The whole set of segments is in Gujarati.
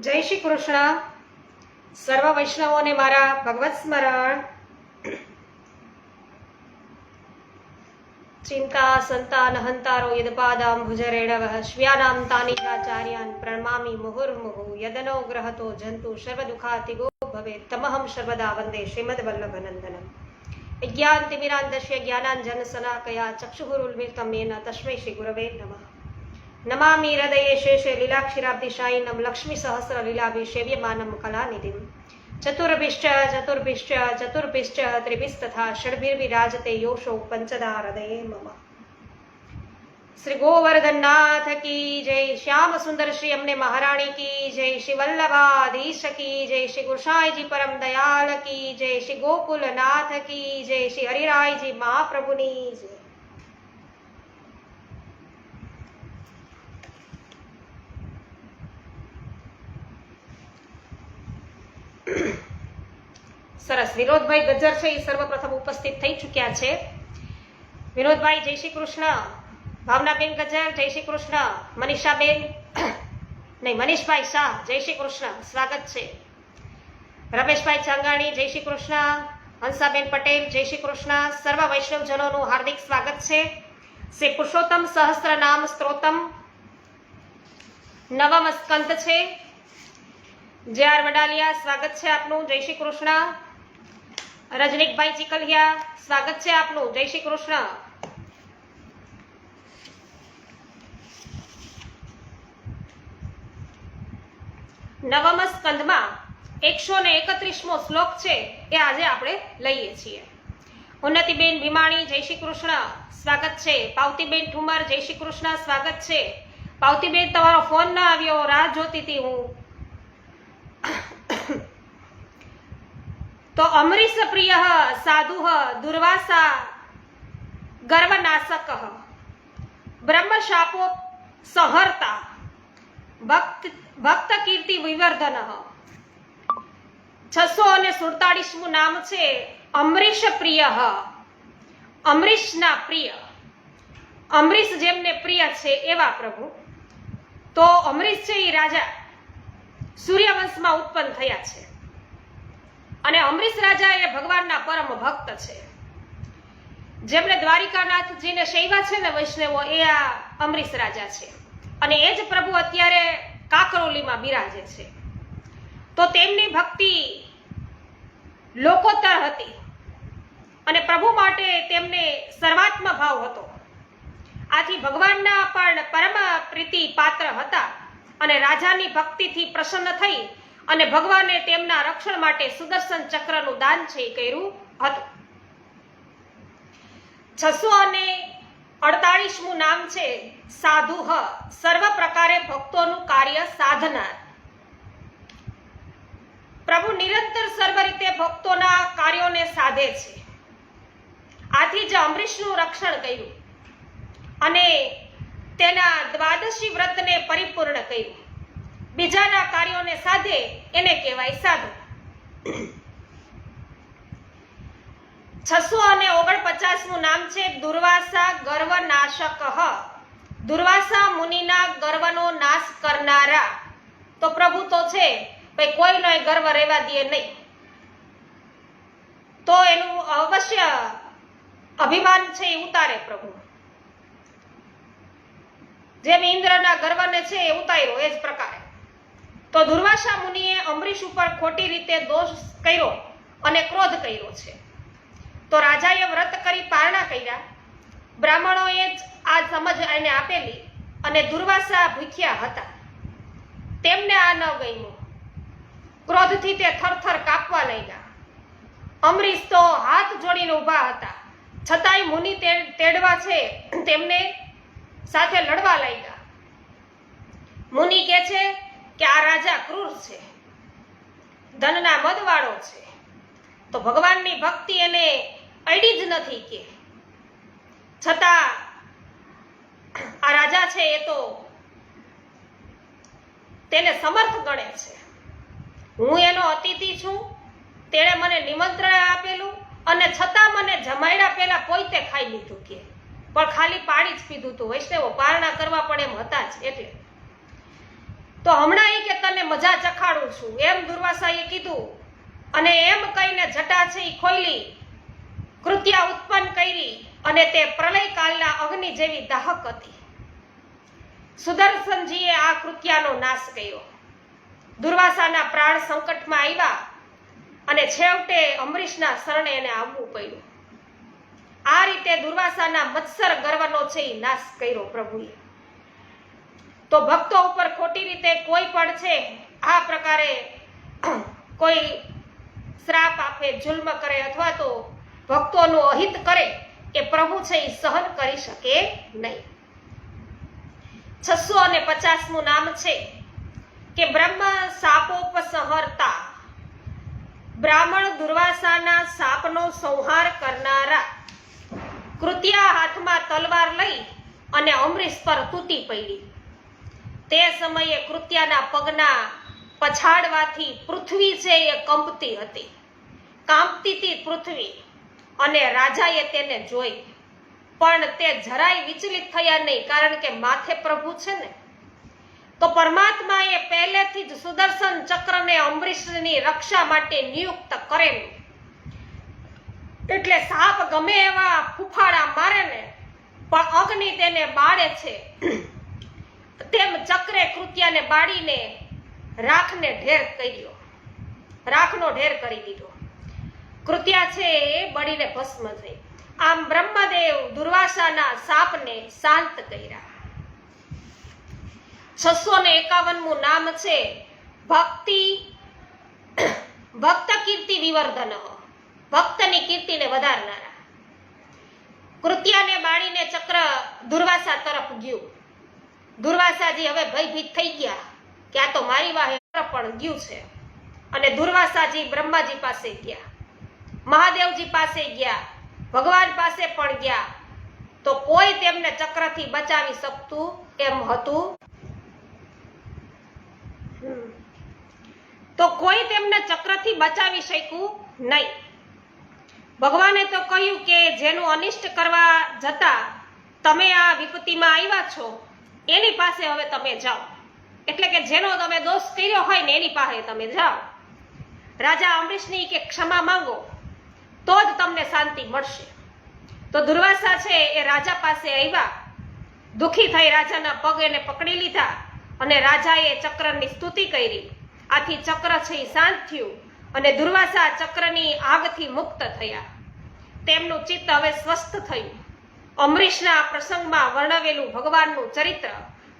જય શ્રી કૃષ્ણ. સર્વ વૈષ્ણવોને મારા ભગવત સ્મરણ. ચિંતા સંતાન હંતારો યદપાદામ ભુજરેણવઃ શ્વ્યાનામ તાનિજાચાર્યાન પ્રણમામિ મુહુર્મુહુ યદનો ગ્રહતો જંતુ સર્વદુઃખાતિગો ભવેત તમહં સર્વદા વંદે શ્રીમદ્વલ્લભનંદનમ. વિજ્ઞાનતિમિરાન્ધસ્ય જ્ઞાનાંજન શલાકયા ચક્ષુરુન્મિલિતં येन તસ્मै શ્રી ગુરવે નમઃ. નમામિ હૃદયે શેષે લીલાક્ષીરાબ્ધિશાયિનમ લક્ષ્મી સહસ્ર લીલાભિષેવ્યમાનમ કલાનિધિમ ચતુર્ભિશ્ચ ચતુર્ભિશ્ચ ચતુર્ભિશ્ચ ત્રિભિસ્તથા ષડભિર્વિરાજતે યોષો પંચદા હૃદયે મમ. શ્રી ગોવર્ધનનાથ કી જય. શ્યામ સુંદર શ્રી અમને મહારાણી કી જય. શ્રી વલ્લભાધીશ કી જય. શ્રી ગુસાઈજી પરમ દયાલ કી જય. શ્રી ગોકુલનાથ કી જય. શ્રી હરિરાયજી મહાપ્રભુની જય. સરસ. વિનોદભાઈ ગજ્જર છે એ સર્વપ્રથમ ઉપસ્થિત થઈ ચૂક્યા છે. વિનોદભાઈ જય શ્રી કૃષ્ણ. ભાવનાબેન ગજ્જર જય શ્રી કૃષ્ણ. મનીષાબેન નહીં મનીષભાઈ શાહ જય શ્રી કૃષ્ણ, સ્વાગત છે. રમેશભાઈ ચાંગાણી જય શ્રી કૃષ્ણ. હંસાબેન પટેલ જય શ્રી કૃષ્ણ. સર્વ વૈષ્ણવજનોનું હાર્દિક સ્વાગત છે. શ્રી પુરુષોત્તમ સહસ્ત્ર નામ સ્ત્રોતમ નવમ સ્કંદ છે. જે.આર. વડાલિયા સ્વાગત છે આપનું, જય શ્રી કૃષ્ણ. રજનીકભાઈ ચીકલિયા સ્વાગત છે આપનું, જય શ્રી કૃષ્ણ. નવમ સ્કંદમાં 131મો શ્લોક છે એ આજે આપણે લઈએ છીએ. ઉન્નતિબેન ભીમાણી જય શ્રી કૃષ્ણ, સ્વાગત છે. પાવતીબેન ઠુમર જય શ્રી કૃષ્ણ, સ્વાગત છે. પાવતીબેન તમારો ફોન ના આવ્યો, રાહ જોતી હતી હું. તો અમરીશ પ્રિય સાધુ દુર્વાસા ગર્વનાશક બ્રહ્મશાપો સંહર્તા ભક્ત કીર્તિ વિવર્ધન. 647મું નામ છે અમરીશ પ્રિય. અમરીશના પ્રિય, અમરીશ જેમને પ્રિય છે એવા પ્રભુ. તો અમરીશ છે એ રાજા સૂર્યવંશમાં ઉત્પન્ન થયા છે અને અમરીશ રાજા એ ભગવાનના પરમ ભક્ત છે. જેમણે દ્વારિકાનાથજીને સેવા છે ને વૈષ્ણવો, એ આ અમરીશ રાજા છે. અને એ જ પ્રભુ અત્યારે કાકરોલીમાં બિરાજે છે. તો તેમની ભક્તિ લોકોત્તર હતી અને પ્રભુ માટે તેમને સર્વાત્મ ભાવ હતો. આથી ભગવાનના પણ પરમ પ્રીતિ પાત્ર હતા અને રાજાની ભક્તિથી પ્રસન્ન થઈ અને ભગવાને તેમના રક્ષણ માટે સુદર્શન ચક્રનું દાન છે એ કર્યું હતું. 648મું નામ છે સાધુ. સર્વ પ્રકારે ભક્તોનું કાર્ય સાધનાર. પ્રભુ નિરંતર સર્વ રીતે ભક્તોના કાર્યોને સાધે છે. આથી જ અમરીશનું રક્ષણ કર્યું અને તેના દ્વાદશી વ્રતને પરિપૂર્ણ કર્યું. બીજાના કાર્યોને સાધે એને કહેવાય સાધુ. 649મું નામ છે દુર્વાસા ગર્વનાશક. દુર્વાસા મુનિના ગર્વનો નાશ કરનારા. તો પ્રભુ તો છે ભાઈ કોઈનો ગર્વ રહેવા દે નહીં, તો એનું અવશ્ય અભિમાન છે એ ઉતારે પ્રભુ. જેમ ઇન્દ્રના ગર્વને છે એ ઉતાર્યો એ જ પ્રકારે. તો દુર્વાસા મુનિએ અમરીશ ઉપર ખોટી રીતે દોષ કર્યો અને ક્રોધ કર્યો છે. તો રાજાએ વ્રત કરી પારણા કર્યા. બ્રાહ્મણોએ જ આ સમજ એને આપેલી અને દુર્વાસા ભૂખ્યા હતા. તેમને આ ન ગમ્યું. ક્રોધથી તે થરથર કાપવા લાગ્યા. અમરીશ તો હાથ જોડીને ઊભા હતા, છતાંય મુનિ તેડવા છે તેમને સાથે લડવા લાગ્યા. મુનિ કહે છે કે આ રાજા ક્રૂર છે, ધનના મદવાળો છે, તો ભગવાનની ભક્તિ એને અડી જ નથી કે છતાં આ રાજા છે એ તો તેને સમર્થ ગણે છે. હું એનો અતિથિ છું, તેણે મને નિમંત્રણ આપેલું અને છતાં મને જમાડ્યા પહેલા પોતે ખાઈ લીધું કે પણ ખાલી પાણી જ પીધું હતું. વૈષ્ણવો પારણા કરવા પણ એમ હતા જ એટલે. તો હમણાં એ કે તને મજા ચખાડું છું એમ દુર્વાસાએ કીધું, અને એમ કહીને જટા છે એ ખોઈલી, કૃત્યા ઉત્પન્ન કરી, અને તે પ્રલયકાલના અગ્નિ જેવી દાહક હતી. સુદર્શનજીએ આ કૃત્યાનો નાશ કર્યો. દુર્વાસાના પ્રાણ સંકટમાં આવ્યા અને છેવટે અંબરીશના શરણે એને આવવું પડ્યું. આ રીતે દુર્વાસાના મત્સર ગર્વનો છે એ નાશ કર્યો પ્રભુએ. તો ભક્તો ઉપર ખોટી રીતે કોઈ પણ છે આ પ્રકારે કોઈ શ્રાપ આપે, જુલ્મ કરે અથવા તો ભક્તોનું અહિત કરે એ પ્રભુ છે એ સહન કરી શકે નહીં. 650મું નામ છે કે બ્રહ્મ શાપોપસંહર્તા, બ્રાહ્મણ દુર્વાસાના શાપનો સંહાર કરનારા. કૃત્યા હાથમાં તલવાર લઈ અને અંબરીશ પર તૂટી પડી. તે સમયે કૃત્યાના પગના પછાડવાથી પૃથ્વી છે એ કંપતી હતી, કાંપતી હતી પૃથ્વી. અને રાજાએ તેને જોઈ, પણ તે જરાય વિચલિત થયા નહીં, કારણ કે માથે પ્રભુ છે ને. તો પરમાત્માએ પહેલેથી જ સુદર્શન ચક્રને અંબરીશની રક્ષા માટે નિયુક્ત કરેલું. એટલે સાપ ગમે એવા ફૂફાડા મારે ને પણ અગ્નિ તેને બાળે છે, તેમ ચક્રે કૃત્યાને બાળીને રાખને ઢેર કર્યો, રાખનો ઢેર કરી દીધો. કૃત્યા છે એ બળીને ભસ્મ થઈ. આમ બ્રહ્મદેવ દુર્વાસાના શાપને શાંત કર્યા. 651મું નામ છે ભક્ત કીર્તિ વિવર્ધન, ભક્તની કીર્તિને વધારનારા. કૃત્યાને બાળીને ચક્ર દુર્વાસા તરફ ગયું. દુર્વાસાજી હવે ભયભીત થઈ ગયા કે આ તો મારી વાહે પણ ગયું છે. અને દુર્વાસાજી બ્રહ્માજી પાસે ગયા, મહાદેવજી પાસે ગયા, ભગવાન પાસે પણ ગયા. તો કોઈ તેમને ચક્રથી બચાવી શકતું એમ હતું, તો કોઈ તેમને ચક્રથી બચાવી શક્યું નહીં. ભગવાને તો કહ્યું કે જેનું અનિષ્ટ કરવા જતા તમે આ વિપત્તિમાં આવ્યા છો એની પાસે હવે તમે જાઓ. એટલે કે જેનો તમે દોષ કર્યો હોય ને એની પાસે તમે જાઓ. રાજા અંબરીશની કે ક્ષમા માંગો તો જ તમને શાંતિ મળશે. તો દુર્વાસા છે એ રાજા પાસે આવ્યા, દુઃખી થઈ રાજાના પગ એને પકડી લીધા અને રાજાએ ચક્રની સ્તુતિ કરી. આથી ચક્ર છે એ શાંત થયું અને દુર્વાસા ચક્રની આગથી મુક્ત થયા. તેમનું ચિત્ત હવે સ્વસ્થ થયું. અંબરીશના પ્રસંગમાં વર્ણવેલું ભગવાનનું ચરિત્ર,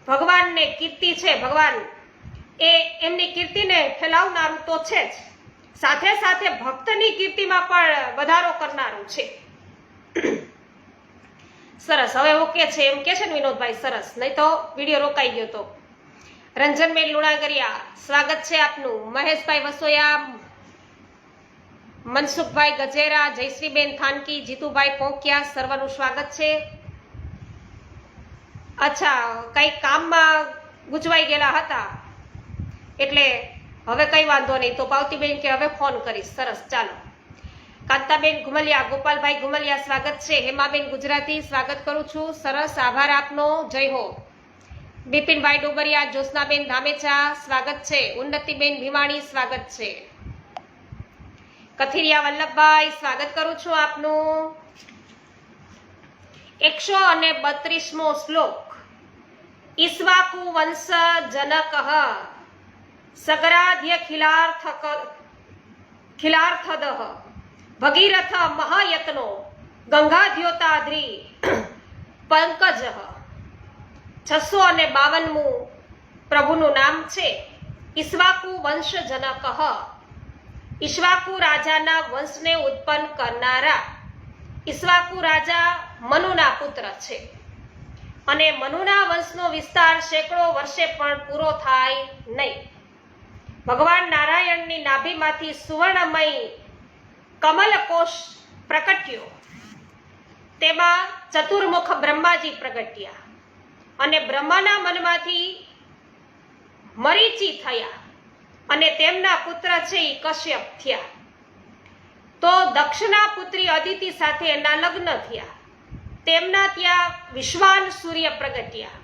ભગવાનને કીર્તિ છે, ભગવાન એ એમની કીર્તિને ફેલાવનારું તો છે જ, સાથે સાથે ભક્તની કીર્તિમાં પણ વધારો કરનારું છે. સરસ, હવે ઓકે છે એમ કે છે ને વિનોદભાઈ? સરસ, નહીં તો વિડીયો રોકાઈ ગયો તો. રંજનબેન લુણાગરિયા, સ્વાગત છે આપનું. મહેશભાઈ વસોયા, મનસુખભાઈ ગજેરા, જયશ્રીબેન થાનકી, જીતુભાઈ પોંકિયા, સર્વનું સ્વાગત છે. અચ્છા, કઈ કામમાં ગુજવાઈ ગયેલા હતા એટલે હવે કઈ વાંધો નહીં. તો પાવતીબેન કે હવે ફોન કરીશ. સરસ, ચાલો. કાંતાબેન ઘુમલિયા, ગોપાલભાઈ ઘુમલિયા, સ્વાગત છે. હેમાબેન ગુજરાતી, સ્વાગત કરું છું. સરસ, આભાર આપનો, જય હો. બિપિનભાઈ ડોબરિયા, જ્યોત્સનાબેન ધામેચા, સ્વાગત છે. ઉન્નતિબેન ભીમાણી, સ્વાગત છે. કથિરિયા વલ્લભભાઈ, સ્વાગત કરું છું આપનું. 132મો શ્લોક. ઈસ્વાકુ વંશ જનક સગરાધ્ય ખિલાર્થદ ભગીરથ મહાયત્નો ગંગાધ્યોતાદ્રી પંકજ. 652મું પ્રભુનું નામ છે ઈસ્વાકુ વંશ જનક. ઈશ્વાકુ રાજાના વંશને ઉત્પન્ન કરનારા. ઈશ્વાકુ રાજા મનુના પુત્ર છે અને મનુના વંશનો વિસ્તાર સેંકડો વર્ષે પણ પૂરો થાય નહીં. ભગવાન નારાયણની નાભીમાંથી સુવર્ણમય કમલકોશ પ્રગટ્યો, તેમાં ચતુર્મુખ બ્રહ્માજી પ્રગટ્યા અને બ્રહ્માના મનમાંથી મરીચી થયા અને તેમના પુત્ર છે એ કશ્યપ થયા. તો દક્ષના પુત્રી અદિતિ સાથે એના લગ્ન થયા. તેમના ત્યાં વિશ્વાન સૂર્ય પ્રગટ્યા,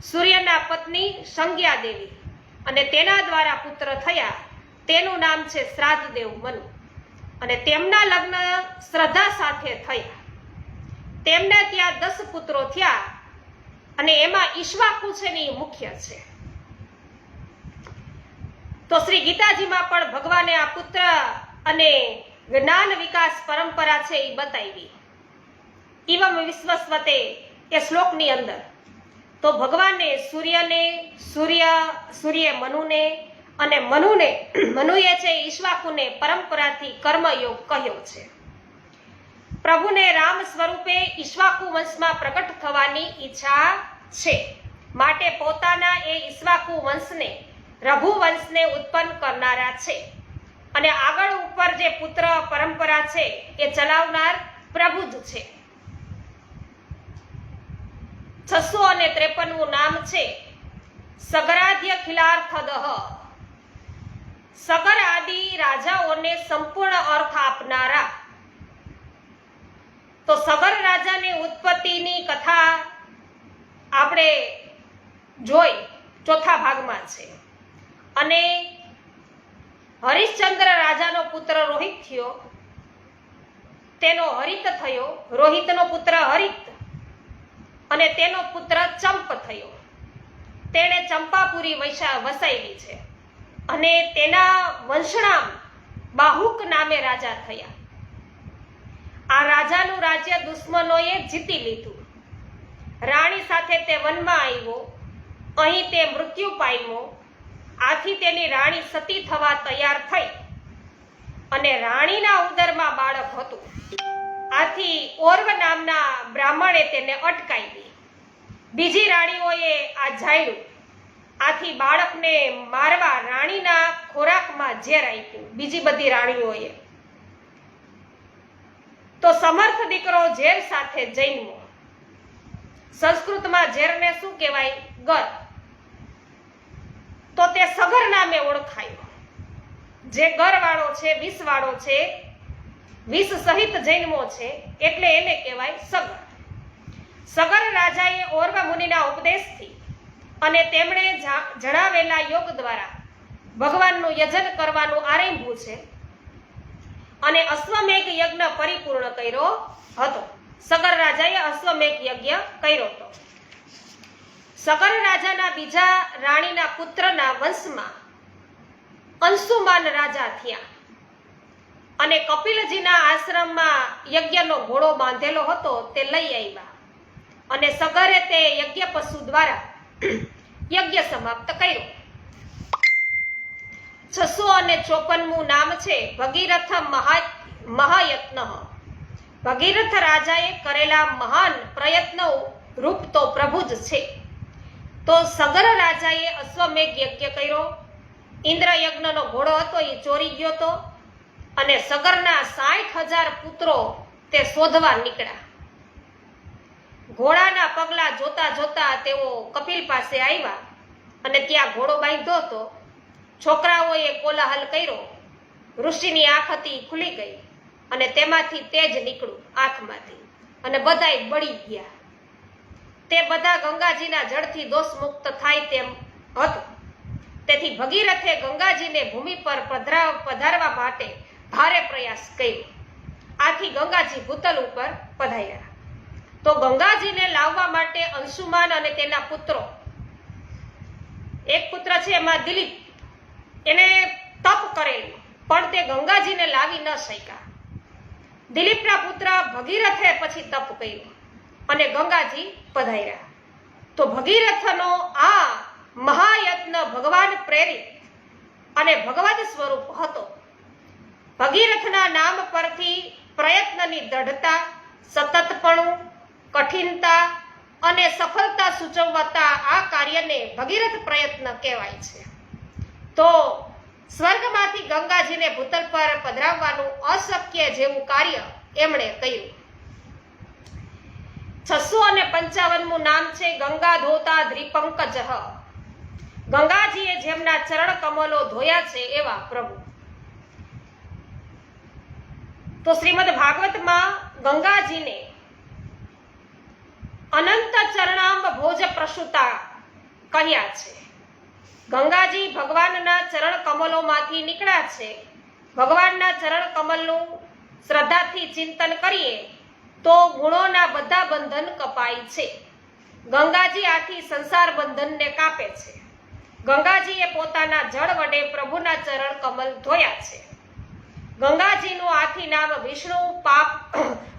સૂર્યના પત્ની સંજ્ઞા દેવી. અને તેના દ્વારા પુત્ર થયા તેનું નામ છે શ્રાદ્ધદેવ મનુ. અને તેમના લગ્ન શ્રદ્ધા સાથે થયા. તેમને ત્યાં 10 પુત્રો થયા અને એમાં ઈક્ષ્વાકુ છે ને એ મુખ્ય છે. તો શ્રી ગીતાજીમાં પણ ભગવાને આ પુત્ર અને જ્ઞાન વિકાસ પરંપરા છે એ બતાવી. ઇવમ વિશ્વસ્વતે એ શ્લોકની અંદર તો ભગવાને સૂર્ય મનુને અને મનુએ છે ઈક્ષ્વાકુને પરંપરાથી કર્મયોગ કહ્યો છે. પ્રભુને રામ સ્વરૂપે ઈક્ષ્વાકુ વંશમાં પ્રગટ થવાની ઈચ્છા છે, માટે પોતાના એ ઈક્ષ્વાકુ વંશને રઘુ વંશને ઉત્પન્ન કરનારા છે. અને આગળ ઉપર જે પુત્ર પરંપરા છે એ ચલાવનાર પ્રભુ જ છે. 653 નામ છે સગરાધ્ય ખિલાર્થદહ. સગર આદિ રાજાઓને સંપૂર્ણ અર્થ આપનારા. તો સગર રાજાની ઉત્પત્તિની કથા આપણે જોઈ, ચોથા ભાગમાં છે. અને હરિશ્ચંદ્ર રાજાનો પુત્ર રોહિત થયો, તેનો હરિત થયો, રોહિતનો પુત્ર હરિત, અને તેનો પુત્ર ચંપ થયો. તેણે ચંપાપુરી વસાવી છે. અને તેના વંશનામ બાહુક નામે રાજા થયા. આ રાજાનું રાજ્ય દુશ્મનોએ જીતી લીધું. રાણી સાથે તે વનમાં આવ્યો, અહીં તે મૃત્યુ પામ્યો. આથી તેની રાણી સતી થવા તૈયાર થઈ અને રાણીના ઉદરમાં બાળક હતું. આથી ઓર્વ નામના બ્રાહ્મણે તેને અટકાવી. બીજી રાણીઓએ આ જાણ્યું. આથી બાળકને મારવા રાણીના ખોરાકમાં ઝેર આપ્યું બીજી બધી રાણીઓએ. તો સમર્થ દીકરો ઝેર સાથે જન્મ્યો. સંસ્કૃતમાં ઝેરને શું કહેવાય? ગર. તો તે સગર નામે ઓળખાયો. જે ગરવાળો છે, વિષવાળો છે, વિષ સહિત જન્મો છે, એટલે એને કહેવાય સગર. સગર રાજાએ ઓર્વ મુનિના ઉપદેશથી અને તેમણે જણાવેલા યોગ દ્વારા ભગવાનનું યજન કરવાનું આરંભ્યું છે અને અશ્વમેઘ યજ્ઞ પરિપૂર્ણ કર્યો હતો. સગર રાજાએ અશ્વમેઘ યજ્ઞ કર્યો હતો. સગર રાજાના બીજા રાણીના પુત્રના વંશમાં અંશુમાન રાજા થયા અને કપિલજીના આશ્રમમાં યજ્ઞનો ઘોડો બાંધેલો હતો તે લઈ આવ્યા અને સગરે તે યજ્ઞ પશુ દ્વારા યજ્ઞ સમાપ્ત કર્યો. 654મું નામ છે ભગીરથ મહાયત્ન. ભગીરથ રાજાએ કરેલા મહાન પ્રયત્નો રૂપ તો પ્રભુ જ છે. તો સગર રાજાએ અશ્વમેઘ યજ્ઞ કર્યો. ઇન્દ્ર યજ્ઞનો ઘોડો હતો એ ચોરી ગયો હતો અને સગરના 60,000 પુત્રો તે શોધવા નીકળ્યા. ઘોડાના પગલા જોતા જોતા તેઓ કપિલ પાસે આવ્યા અને ત્યાં ઘોડો બાંધ્યો હતો. છોકરાઓએ કોલાહલ કર્યો. ઋષિની આંખ હતી ખુલી ગઈ અને તેમાંથી તેજ નીકળ્યું આંખમાંથી અને બધાય બળી ગયા. તે બધા ગંગાજીના જળથી દોષ મુક્ત થાય તેમ હતું. તેથી ભગીરથે ગંગાજીને ભૂમિ પર પધારવા માટે ભારે પ્રયાસ કર્યો. આથી ગંગાજી ભૂતલ ઉપર પધાર્યા. તો ગંગાજીને લાવવા માટે અંશુમાન અને તેના પુત્રો, એક પુત્ર છે એમાં દિલીપ, એને તપ કરેલું પણ તે ગંગાજીને લાવી ન શક્યા. દિલીપના પુત્ર ભગીરથે પછી તપ કર્યું અને ગંગાજી પધાર્યા. તો ભગીરથનો આ મહાયત્ન ભગવાન પ્રેરિત અને ભગવદ સ્વરૂપ હતો. ભગીરથના નામ પરથી પ્રયત્નની દૃઢતા, સતતપણું, કઠિનતા અને સફળતા સૂચવતા આ કાર્યને ભગીરથ પ્રયત્ન કહેવાય છે. તો સ્વર્ગમાંથી ગંગાજીને ભૂતલ પર પધરાવવાનું અશક્ય જેવું કાર્ય એમણે કર્યું. 655મું નામ છે ગંગાધોતા દ્રિપંકજ. ગંગાજીએ જેમના ચરણ કમલો ધોયા છે એવા પ્રભુ. તો શ્રીમદ ભાગવતમાં ગંગાજીને અનંત ચરણાંબ ભોજ પ્રસૂતા કહ્યા છે. ગંગાજી ભગવાનના ચરણ કમલોમાંથી નીકળ્યા છે. ભગવાનના ચરણ કમલનું શ્રદ્ધાથી ચિંતન કરીએ તો ગુણોના બધા બંધન કપાય છે. ગંગાજી આથી સંસાર બંધનને કાપે છે. ગંગાજીએ પોતાના જળ વડે પ્રભુના ચરણ કમલ ધોયા છે. ગંગાજીનું આથી નામ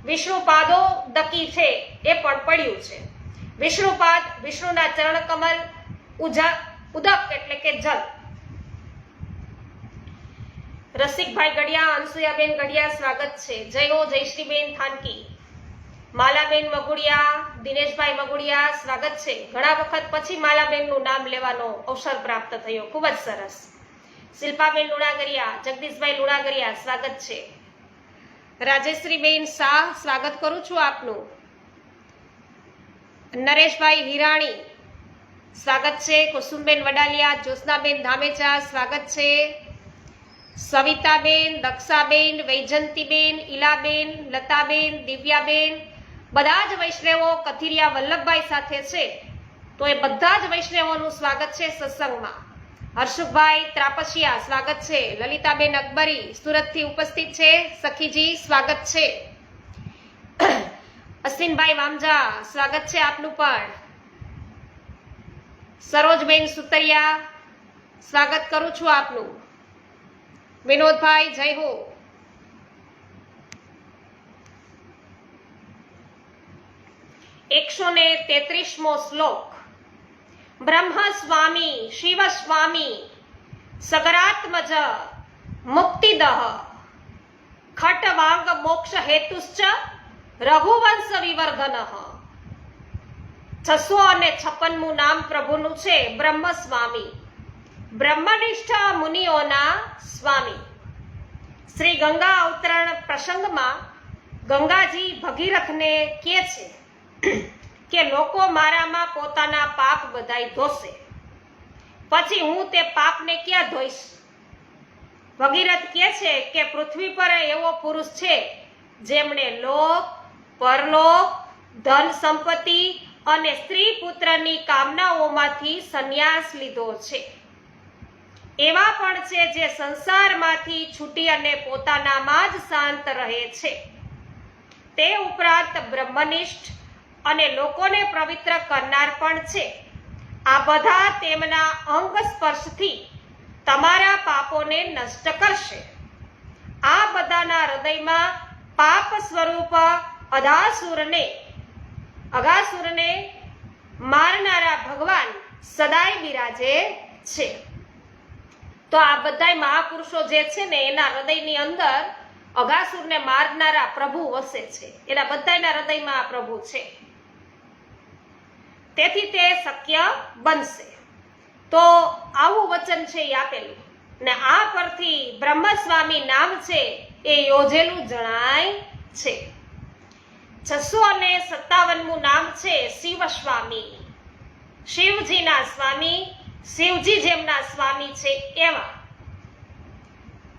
વિષ્ણુપાદોદકી છે એ પણ પડ્યું છે. વિષ્ણુપાદ વિષ્ણુના ચરણ કમલ, ઉદક એટલે કે જલ. રસિકભાઈ ગઢિયા, અનસુયાબેન ગઢિયા સ્વાગત છે. જય હો જયશ્રીબેન થાનકી, માલાબેન મગુડિયા, દિનેશભાઈ મગુડિયા સ્વાગત છે. ઘણા વખત પછી માલાબેનનું નામ લેવાનો અવસર પ્રાપ્ત થયો, ખૂબ જ સરસ. શિલ્પાબેન લુણાગરિયા, જગદીશભાઈ લુણાગરિયા સ્વાગત છે. રાજેશ્રીબેન શાહ સ્વાગત કરું છું આપનું. નરેશભાઈ હિરાણી સ્વાગત છે. કુસુમબેન વડાલિયા, જ્યોત્સનાબેન ધામેચા સ્વાગત છે. સવિતાબેન, દક્ષાબેન, વૈજંતીબેન, ઈલાબેન, લતાબેન, દિવ્યાબેન, બધા જ વૈષ્ણવો કથિરિયા વલ્લભભાઈ સાથે છે, તો એ બધા જ વૈષ્ણવોનું સ્વાગત છે સત્સંગમાં. હર્ષુભાઈ ત્રાપસિયા સ્વાગત છે. લલિતાબેન અકબરી સુરતથી ઉપસ્થિત છે. સખીજી સ્વાગત છે. અશ્વિનભાઈ વામજા સ્વાગત છે આપનું પણ. સરોજબેન સુતરિયા સ્વાગત કરું છું આપનું. વિનોદભાઈ જય હો. 133મો શ્લોક. બ્રહ્મ સ્વામી શિવ સ્વામી સગરાત્મજ મુક્તિદઃ ખટવાંગ મોક્ષ હેતુશ્ચ રઘુવંશ વિવર્ધન. 656મું નામ પ્રભુનું છે બ્રહ્મ સ્વામી, બ્રહ્મનિષ્ઠ મુનિઓના સ્વામી. શ્રી ગંગા અવતરણ પ્રસંગમાં ગંગાજી ભગીરથને કહે છે કે લોકો મારામાં પોતાના પાપ બધાય ધોશે, પછી હું તે પાપને ક્યાં ધોઈશ? ભગીરથ કહે છે કે પૃથ્વી પર એવો પુરુષ છે જેમણે લોક, પરલોક, ધન સંપત્તિ અને સ્ત્રી પુત્રની કામનાઓમાંથી સંન્યાસ લીધો છે. એવા પણ છે જે સંસારમાંથી છૂટી અને પોતાનામાં જ શાંત રહે છે. તે ઉપરાંત બ્રહ્મનિષ્ઠ અને લોકોને પવિત્ર કરનાર પણ છે. આ બધા તેમના અંગ સ્પર્શથી તમારા પાપોને નષ્ટ કરશે. આ બધાના હૃદયમાં પાપ સ્વરૂપ અઘાસુરને મારનારા ભગવાન સદાય બિરાજે છે. તો આ બધા મહાપુરુષો જે છે ને એના હૃદયની અંદર અઘાસુરને મારનારા પ્રભુ વસે છે. એના બધાના હૃદયમાં આ પ્રભુ છે. તેથી તે શક્ય બનશે. તો આવું વચન છે એ આપેલું, ને આ પરથી બ્રહ્મસ્વામી નામ છે એ યોજેલું જણાય છે. 657મું નામ છે શિવ સ્વામી, શિવજીના સ્વામી, શિવજી જેમના સ્વામી છે એવા.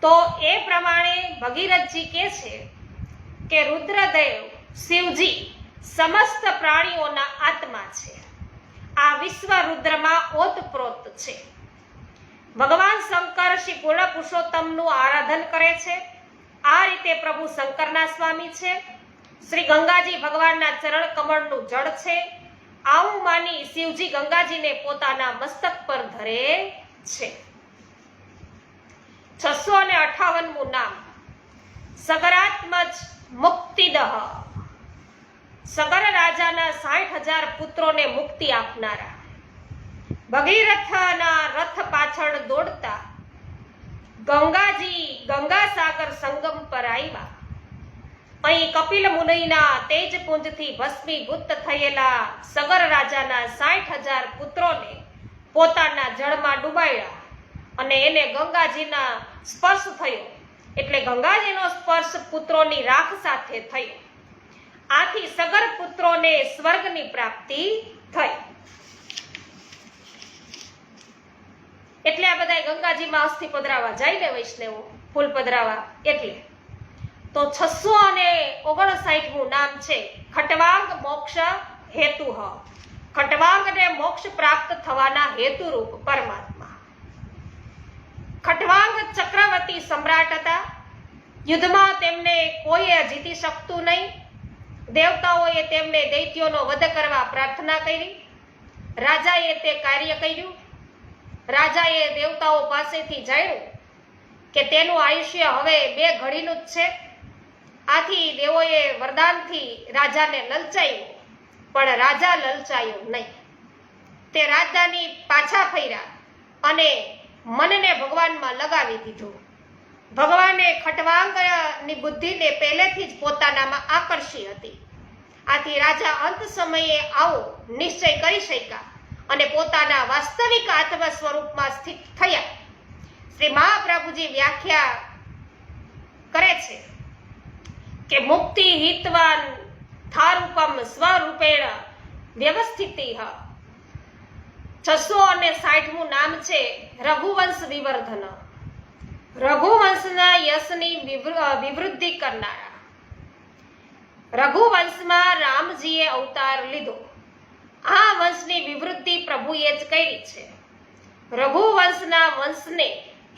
તો એ પ્રમાણે ભગીરથજી કહે છે કે રુદ્રદેવ શિવજી સમસ્ત પ્રાણીઓના આત્મા છે. આ વિશ્વ રુદ્રમાં ઓતપ્રોત છે. ભગવાન શંકર શ્રી પૂર્ણ પુરુષોત્તમનું આરાધન કરે છે. આ રીતે પ્રભુ શંકરના સ્વામી છે. શ્રી ગંગાજી ભગવાનના ચરણ કમળનું જળ છે. આવું માની શિવજી ગંગાજીને પોતાના મસ્તક પર ધરે છે. 658મું નામ સગરાત્મજ મુક્તિદઃ. સગર રાજાના 60,000 પુત્રોને મુક્તિ આપનારા. ભગીરથના રથ પાછળ દોડતા ગંગાજી ગંગાસાગર સંગમ પર આવ્યા. અહીં કપિલ મુનિના તેજપુંજથી ભસ્મીભૂત થયેલા સગર રાજાના 60,000 પુત્રોને પોતાના જળમાં ડૂબાડ્યા અને એને ગંગાજીના સ્પર્શ થયો. એટલે ગંગાજીનો સ્પર્શ પુત્રોની રાખ સાથે થયો. આથી સગર પુત્રોને સ્વર્ગની પ્રાપ્તિ થઈ. એટલે આ બધા ગંગાજીમાં અસ્થિ પધરાવા જાય ને વૈષ્ણવો, ફૂલ પધરાવા. એટલે તો 659મું નામ છે ખટવાંગ મોક્ષ હેતુ. ખટવાંગને મોક્ષ પ્રાપ્ત થવાના હેતુરૂપ પરમાત્મા. ખટવાંગ ચક્રવર્તી સમ્રાટ હતા. યુદ્ધમાં તેમને કોઈએ જીતી શકતું નહીં. દેવતાઓએ તેમને દૈત્યોનો વધ કરવા પ્રાર્થના કરી. રાજાએ તે કાર્ય કર્યું. રાજાએ દેવતાઓ પાસેથી જાણ્યું કે તેનું આયુષ્ય હવે 2 ઘડીનું જ છે. આથી દેવોએ વરદાનથી રાજાને લલચાવ્યો, પણ રાજા લલચાયો નહીં. તે રાજધાની પાછા ફર્યા અને મનને ભગવાનમાં લગાવી દીધું. ભગવાને ખટવાંગની બુદ્ધિને પહેલેથી જ પોતાનામાં આકર્ષી હતી. આથી રાજા અંત સમયે આવો નિશ્ચય કરી શક્યા અને પોતાના વાસ્તવિક આત્મ સ્વરૂપમાં સ્થિત થયા. શ્રી મહાપ્રભુજી વ્યાખ્યા કરે છે કે મુક્તિ હિતવાન થારૂપમ સ્વરૂપેણ વ્યવસ્થિતિ. 660મું નામ છે રઘુવંશ વિવર્ધન. રઘુવંશના યશની વિવૃદ્ધિ કરનારા. રઘુવંશમાં રામજીએ અવતાર લીધો. આ વંશની વિવૃદ્ધિ પ્રભુએ જ કરી છે. રઘુવંશના વંશને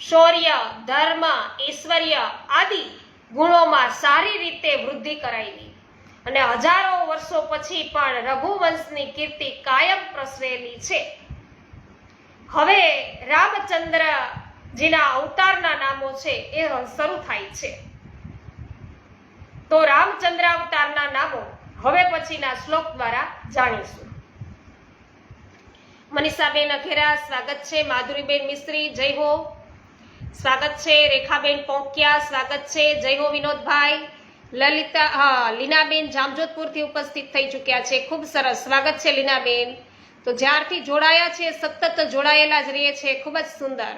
શૌર્ય, ધર્મ, ઐશ્વર્ય આદિ ગુણોમાં સારી રીતે વૃદ્ધિ કરાવી અને હજારો વર્ષો પછી પણ રઘુવંશની કીર્તિ કાયમ પ્રસરેલી છે. હવે રામચંદ્રજીના અવતારના નામો છે એ શરૂ થાય છે. તો રામચંદ્ર અવતારના નામો હવે પછીના શ્લોક દ્વારા જાણીશું. મનીષાબેન અઘેરા સ્વાગત છે. માધુરીબેન મિસ્ત્રી જય હો, સ્વાગત છે. રેખાબેન પોંકિયા સ્વાગત છે. જય હો વિનોદભાઈ. લીનાબેન જામજોધપુરથી ઉપસ્થિત થઈ ચૂક્યા છે. ખૂબ સરસ સ્વાગત છે લીનાબેન. તો જ્યારથી જોડાયા છે સતત જોડાયેલા જ રહે છે. ખૂબ જ સુંદર.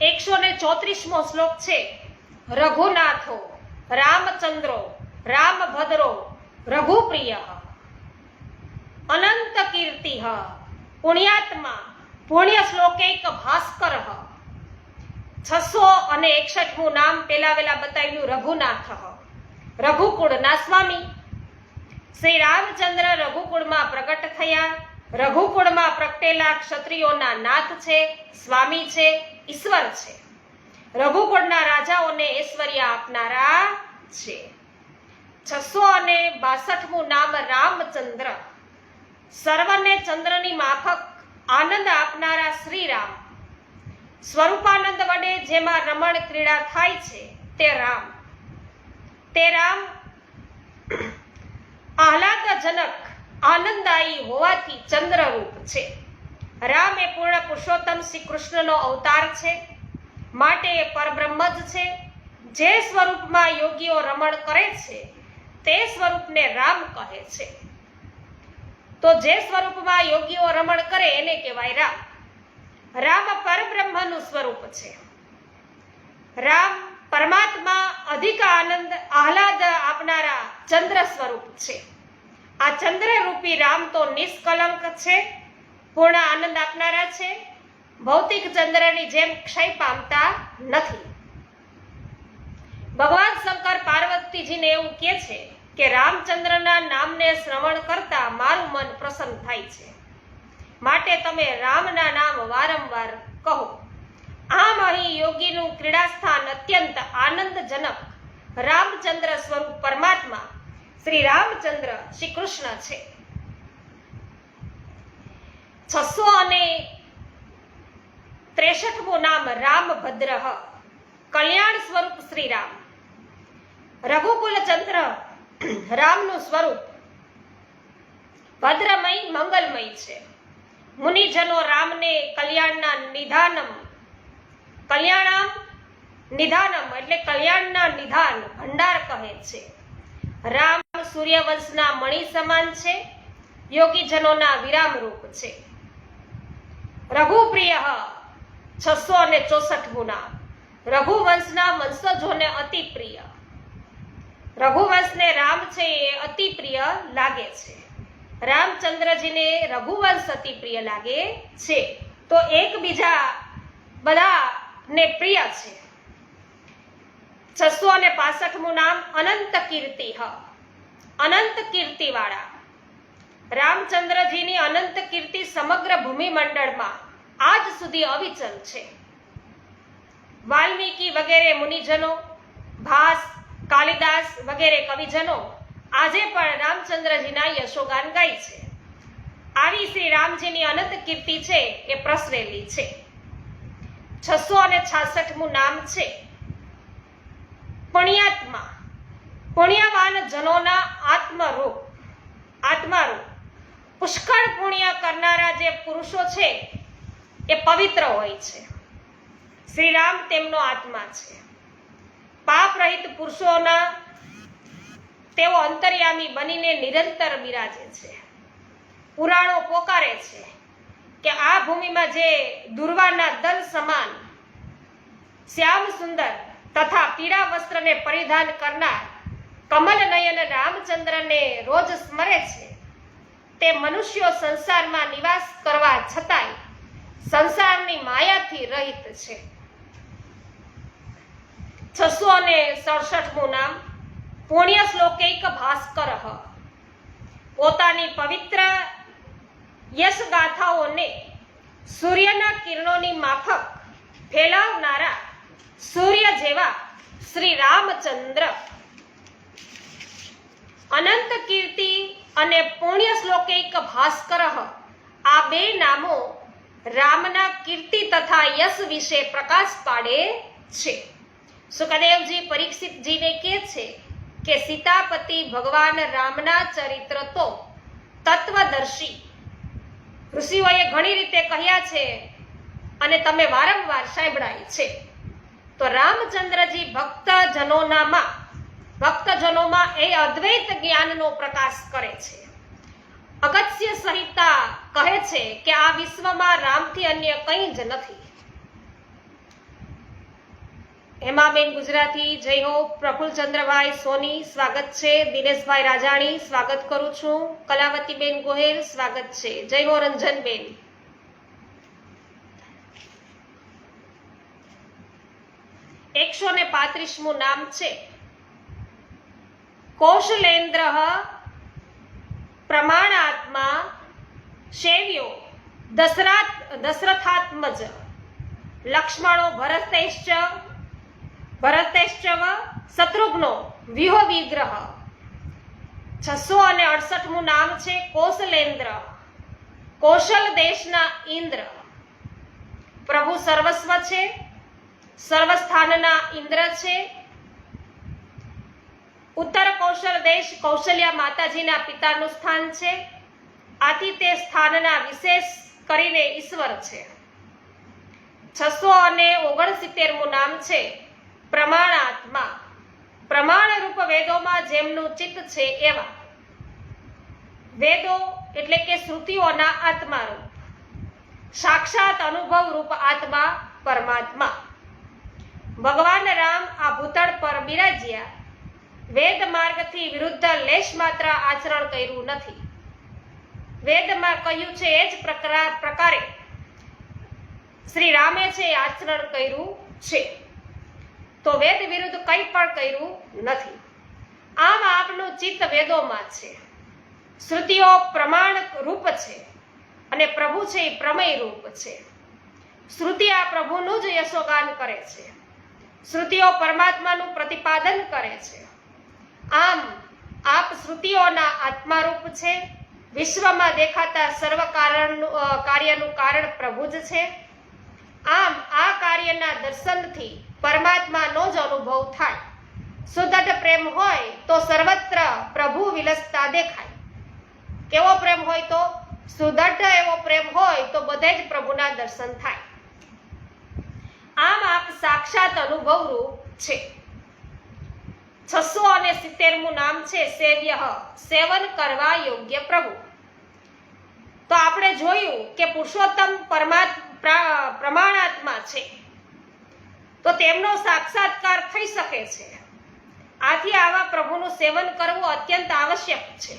એકસો ને 34મો શ્લોક છે. રઘુનાથો રામચંદ્રો રામભદ્રો રઘુપ્રિય અનંત કીર્તિ પુણ્યાત્મા પુણ્ય શ્લોકૈક ભાસ્કર. 661મું નામ પેલા બતાવ્યું રઘુનાથ. રઘુકુળના સ્વામી. શ્રી રામચંદ્ર રઘુકુળમાં પ્રગટ થયા. રઘુકુળમાં પ્રગટેલા ક્ષત્રિયોના નાથ છે, સ્વામી છે, ઈશ્વર છે. રઘુકુળના રાજાઓને ઐશ્વર્ય આપનારા છે. 662મું નામ રામચંદ્ર. સર્વને ચંદ્રની માફક આનંદ આપનારા શ્રી રામ. સ્વરૂપાનંદ વડે જેમાં રમણ ક્રીડા થાય છે તે રામ. તે રામ આહલાદજનક આનંદદાયી હોવાથી ચંદ્રરૂપ છે. રામ એ પૂર્ણ પુરુષોત્તમ શ્રી કૃષ્ણનો અવતાર છે, માટે એ પરબ્રહ્મ જ છે. જે સ્વરૂપમાં યોગીઓ રમણ કરે છે તે સ્વરૂપને રામ કહે છે. તો જે સ્વરૂપમાં યોગીઓ રમણ કરે એને કહેવાય રામ. રામ પરબ્રહ્મનું સ્વરૂપ છે. રામ પરમાત્મા અધિક આનંદ આહલાદ આપનારા ચંદ્ર સ્વરૂપ છે. આ ચંદ્ર રૂપી રામ તો નિષ્કલંક છે, પૂર્ણ આનંદ આપનારા છે. ભૌતિક ચંદ્રની જેમ ક્ષય પામતા નથી. ભગવાન શંકર પાર્વતીજીને એવું કહે છે કે રામચંદ્રના નામને શ્રવણ કરતા મારું મન પ્રસન્ન થાય છે, માટે તમે રામના નામ વારંવાર કહો. આમ અહીં યોગીનું ક્રીડાસ્થાન અત્યંત આનંદજનક રામચંદ્ર સ્વરૂપ પરમાત્મા શ્રી રામચંદ્ર શ્રી કૃષ્ણ છે. 663મું નામ રામભદ્ર. કલ્યાણ સ્વરૂપ શ્રી રામ. રઘુકુલ ચંદ્ર રામનું સ્વરૂપ ભદ્રમય મંગલમય છે. મુનિજનો રામને કલ્યાણના નિધાનમ એટલે કલ્યાણના નિધાન ભંડાર કહે છે. રામ સૂર્યવંશના મણિ સમાન છે, યોગીજનોના વિરામ રૂપ છે. રઘુપ્રિય 664મું નામ. રઘુવંશના વંશજોને અતિ પ્રિય. રઘુવંશને રામ છે એ અતિ પ્રિય લાગે છે. રામચંદ્રજીને રઘુવંશ અતિ પ્રિય લાગે છે, તો એકબીજા બધાને પ્રિય છે. 665મું નામ અનંત કીર્તિ. અનંત કીર્તિવાળા. રામચંદ્રજીની અનંત કીર્તિ સમગ્ર ભૂમિમંડળમાં આજ સુધી અવિચલ છે. વાલ્મીકી વગેરે મુનિજનો, ભાસ, કાલિદાસ વગેરે કવિજનો આજે પણ રામચંદ્રજીના યશોગાન ગાય છે. આવી શ્રી રામજીની અનંત કીર્તિ છે એ પ્રસરેલી છે. 666મું નામ છે પુણ્યાત્મા. પુણ્યવાન જનોના આત્મારૂપ. પુષ્કળ પુણ્ય કરનારા જે પુરુષો છે એ પવિત્ર હોય છે. શ્રી રામ તેમનો આત્મા છે. પાપ રહિત પુરુષોના તેઓ અંતર્યામી બનીને નિરંતર બિરાજે છે. પુરાણો પોકારે છે કે આ ભૂમિમાં જે દુર્વાના દલ સમાન શ્યામ સુંદર તથા પીળા વસ્ત્રને પરિધાન કરનાર કમલ નયન રામચંદ્રને રોજ સ્મરે છે તે મનુષ્યો સંસારમાં નિવાસ કરવા છતાંય સંસારની માયાથી રહિત છે. 667મું નામ પુણ્ય શ્લોકૈક ભાસ્કર. પોતાની પવિત્ર યશ ગાથાઓને સૂર્યના કિરણોની માફક ફેલાવનારા સૂર્ય જેવા શ્રી રામચંદ્ર. અનંત કીર્તિ અને પુણ્ય શ્લોકૈક ભાસ્કર આ બે નામો રામના કીર્તિ તથા યશ વિશે પ્રકાશ પાડે છે. સુખદેવજી પરીક્ષિતજીને કહે છે કે સીતાપતિ ભગવાન રામના ચરિત્ર તો તત્વદર્શી. ઋષિઓએ ઘણી રીતે કહ્યા છે અને તમે વારંવાર સાંભળાય છે. તો રામચંદ્રજી ભક્તજનોમાં એ અદ્વૈત જ્ઞાનનો પ્રકાશ કરે છે. અગસ્ત્ય સંહિતા કહે છે કે આ વિશ્વમાં રામથી અન્ય કંઈ જ નથી. હેમાબેન ગુજરાતી, જય હો. પ્રફુલ્લચંદ્રભાઈ સોની સ્વાગત છે. દિનેશભાઈ રાજાણી સ્વાગત કરું છું. કલાવતીબેન ગોહેલ સ્વાગત છે. જય હો રંજનબેન. એકસો ને 35મું નામ છે કૌશલેન્દ્ર પ્રમાણાત્મા સેવ્યો દશરથાત્મજ લક્ષ્મણો ભરતૈશ્ચ શત્રુઘ્નો વ્યુહ વિગ્રહ. 668મું નામ છે કૌશલેન્દ્ર. કૌશલ દેશના ઇન્દ્ર. પ્રભુ સર્વસ્વ છે, સર્વસ્થાનના ઇન્દ્ર છે. ઉત્તર કૌશલ દેશ કૌશલ્યા માતાજીના પિતાનું સ્થાન છે. આથી તે સ્થાનના વિશેષ કરીને ઈશ્વર છે. 669મું નામ છે પ્રમાણાત્મા. પ્રમાણરૂપ વેદોમાં જેમનું ચિત્ત છે એવા. વેદો એટલે કે શ્રુતિઓના આત્મારૂપ. સાક્ષાત અનુભવ રૂપ આત્મા પરમાત્મા. ભગવાન રામ આ ભૂતળ પર બિરાજ્યા. વેદ માર્ગથી વિરુદ્ધ લેશ માત્ર આચરણ કર્યું નથી. વેદમાં કહ્યું છે એ જ પ્રકારે શ્રી રામે છે આચરણ કર્યું છે. તો વેદ વિરુદ્ધ કંઈ પણ કર્યું નથી. આમ આપનું ચિત્ત વેદોમાં છે. શ્રુતિઓ પ્રમાણ રૂપ છે અને પ્રભુ છે એ પ્રમેય રૂપ છે. શ્રુતિ આ પ્રભુનું જ યશોગાન કરે છે. શ્રુતિઓ પરમાત્માનું પ્રતિપાદન કરે છે. આમ આપ શ્રુતિઓના આત્મારૂપ છે. વિશ્વમાં દેખાતા સર્વ કાર્યનું કારણ પ્રભુ જ છે. આમ આ કાર્યના દર્શનથી પરમાત્માનો જ અનુભવ થાય. સુદૃઢ પ્રેમ હોય તો સર્વત્ર પ્રભુ વિલસતા દેખાય. કેવો પ્રેમ હોય તો? સુદૃઢ એવો પ્રેમ હોય તો બધે જ પ્રભુના દર્શન થાય. આમ આપ સાક્ષાત અનુભવરૂપ છે. 670મું નામ છે સેવ્ય. સેવન કરવા યોગ્ય પ્રભુ. તો આપણે જોયું કે પુરુષોત્તમ પ્રમાણાત્મા છે તો તેમનો સાક્ષાત્કાર થઈ શકે છે. આથી આવા પ્રભુનું સેવન કરવું અત્યંત આવશ્યક છે.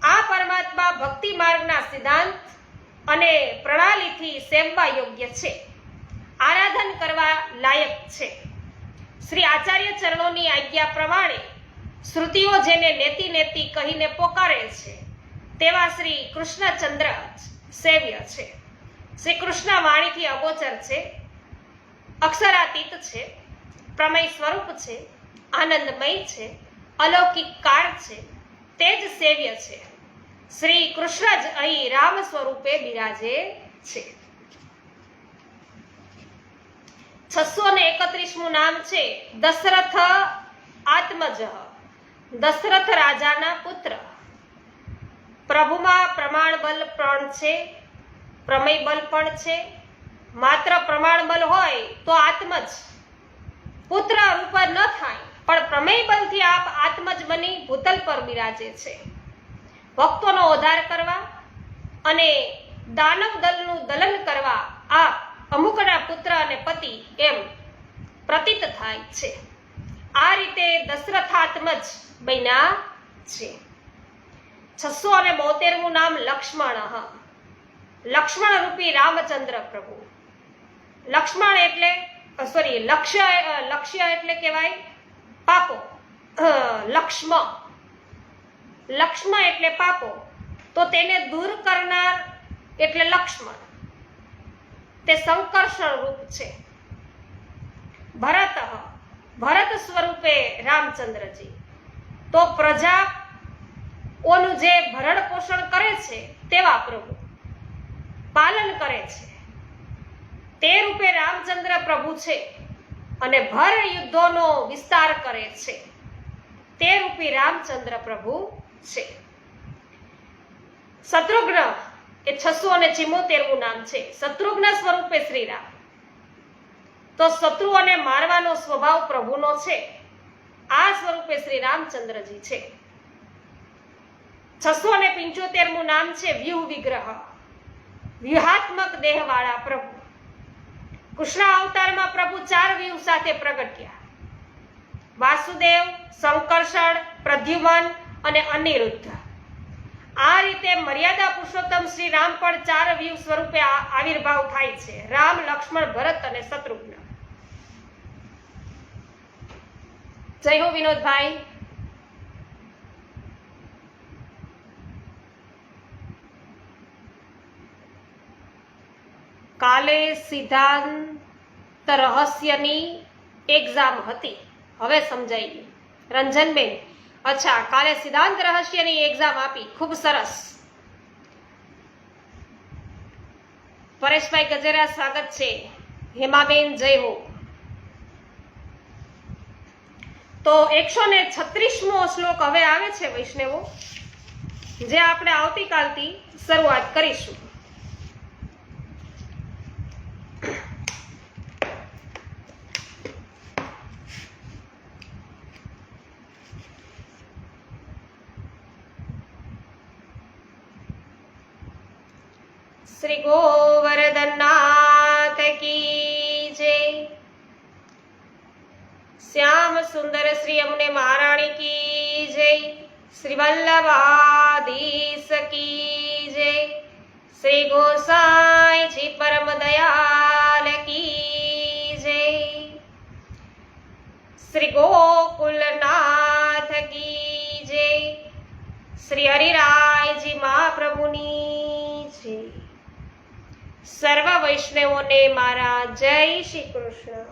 આ પરમાત્મા ભક્તિ માર્ગના સિદ્ધાંત અને પ્રણાલીથી સેવવા યોગ્ય છે. આરાધન કરવા લાયક છે. શ્રી આચાર્ય ચરણોની આજ્ઞા પ્રમાણે શ્રુતિઓ જેને નેતિ નેતિ કહીને પોકારે છે તેવા શ્રી કૃષ્ણચંદ્ર સેવ્ય છે. શ્રી કૃષ્ણ વાણીથી અગોચર છે, અક્ષરાતીત છે, પ્રમેય સ્વરૂપ છે, આનંદમય છે, અલૌકિક કાળ છે, તે જ સેવ્ય છે. શ્રી કૃષ્ણ જ અહીં રામ સ્વરૂપે બિરાજે છે. 631મું નામ છે દશરથ આત્મજ. દશરથ રાજાના પુત્ર. પ્રભુમાં પ્રમાણ બલ પણ છે, પ્રમેય બલ પણ છે. માત્ર પ્રમાણ બલ હોય તો આત્મજ પુત્ર રૂપ ન થાય, પણ પ્રમેય બલથી આપ આત્મજ બની ભૂતલ પર બિરાજે છે. ભક્તોનો ઉદ્ધાર કરવા અને દાનવ દલનું દલન કરવા આપ અમુકના પુત્ર અને પતિ એમ પ્રતીત થાય છે. આ રીતે દશરથાત્મજ બન્યા છે. 672મું નામ લક્ષ્મણ. લક્ષ્મણ રૂપી રામચંદ્ર પ્રભુ. લક્ષ્મણ એટલે લક્ષ્ય એટલે કહેવાય પાપો. લક્ષ્મ એટલે પાપો, તો તેને દૂર કરનાર એટલે લક્ષ્મણ. તે સંકર્ષણ રૂપ છે. ભરત સ્વરૂપે રામચંદ્રજી, તો પ્રજાઓનું જે ભરણ પોષણ કરે છે તેવા પ્રભુ પાલન કરે છે તે રૂપે રામચંદ્ર પ્રભુ છે. અને ભર યુદ્ધોનો વિસ્તાર કરે છે તે રૂપી રામચંદ્ર પ્રભુ છે. શત્રુઘ્ન એ 674મું નામ છે. શત્રુઘ્ન સ્વરૂપે શ્રીરામ, તો શત્રુઓને મારવાનો સ્વભાવ પ્રભુનો છે. આ સ્વરૂપે શ્રી રામચંદ્રજી છે. 675મું નામ છે વ્યૂહ વિગ્રહ. વ્યૂહાત્મક દેહવાળા પ્રભુ. કૃષ્ણ અવતારમાં પ્રભુ 4 વ્યૂહ સાથે પ્રગટ્યા: વાસુદેવ, સંકર્ષણ, પ્રદ્યુમન અને અનિરુદ્ધ. આ રીતે મર્યાદા પુરુષોત્તમ શ્રી રામ પણ 4 વ્યૂહ સ્વરૂપે આવિર્ભાવ થાય છે: રામ, લક્ષ્મણ, ભરત અને શત્રુઘ્ન. જય હો વિનોદભાઈ. કાલે સિદ્ધાંત રહસ્યની એક્ઝામ હતી, હવે સમજાઈ ગયું. રંજનબેન, અચ્છા, કાલે સિદ્ધાંત રહસ્યની એક્ઝામ આપી, ખૂબ સરસ. પરેશભાઈ ગજેરા, સ્વાગત છે. હેમાબેન, જય હો. તો 136મો શ્લોક હવે આવે છે વૈષ્ણવો, જે આપણે આવતીકાલથી શરૂઆત કરીશું. શ્રી ગોવર્ધનનાથ કી જય. શ્યામ સુંદર શ્રી અમને મહારાણી કી જય. શ્રી વલ્લભાધીશ કી જય. શ્રી ગોસાઈજી પરમ દયાલ કી જય. શ્રી ગોકુલનાથ કી જય. શ્રી હરિરાયજી મહાપ્રભુની જય. સર્વ વૈષ્ણવોને મારા જય શ્રી કૃષ્ણ.